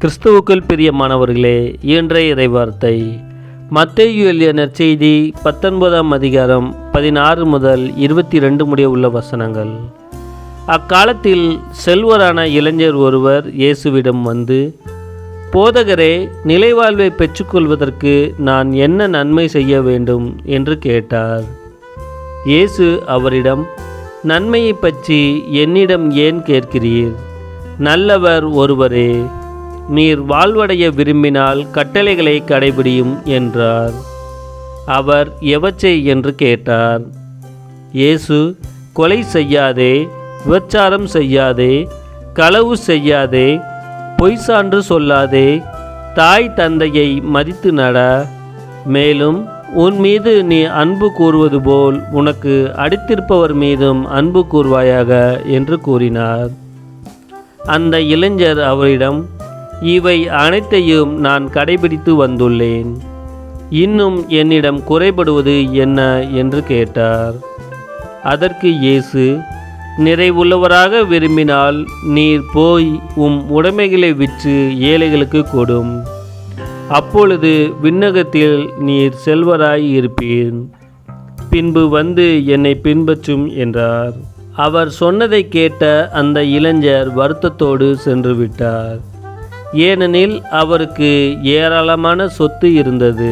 கிறிஸ்துவுக்குள் பிரியமானவர்களே, இன்றைய இறைவார்த்தை மத்தேயு எழுதிய நற்செய்தி 19ஆம் அதிகாரம் 16 முதல் 22 முடிய உள்ள வசனங்கள். அக்காலத்தில் செல்வரான இளைஞர் ஒருவர் இயேசுவிடம் வந்து, போதகரே, நிலைவாழ்வை பெற்றுக்கொள்வதற்கு நான் என்ன நன்மை செய்ய வேண்டும் என்று கேட்டார். இயேசு அவரிடம், நன்மையை பற்றி என்னிடம் ஏன் கேட்கிறீர்? நல்லவர் ஒருவரே, நீர் வாழ்வடைய விரும்பினால் கட்டளைகளை கடைபிடியும் என்றார். அவர் எவற்றை என்று கேட்டார். இயேசு, கொலை செய்யாதே, விபச்சாரம் செய்யாதே, களவு செய்யாதே, பொய் சான்று சொல்லாதே, தாய் தந்தையை மதித்து நட, மேலும் உன் மீது நீ அன்பு கூறுவது போல் உனக்கு அடுத்திருப்பவர் மீதும் அன்பு கூர்வாயாக என்று கூறினார். அந்த இளைஞர் அவரிடம், இவை அனைத்தையும் நான் கடைபிடித்து வந்துள்ளேன். இன்னும் என்னிடம் குறைபடுவது என்ன என்று கேட்டார். அதற்கு இயேசு, நிறைவுள்ளவராக விரும்பினால் நீர் போய் உடைமைகளை விற்று ஏழைகளுக்கு கொடும். அப்பொழுது விண்ணகத்தில் நீர் செல்வராய் இருப்பீர். பின்பு வந்து என்னை பின்பற்றும் என்றார். அவர் சொன்னதை கேட்ட அந்த இளைஞர் வருத்தத்தோடு சென்று விட்டார். ஏனெனில் அவருக்கு ஏராளமான சொத்து இருந்தது.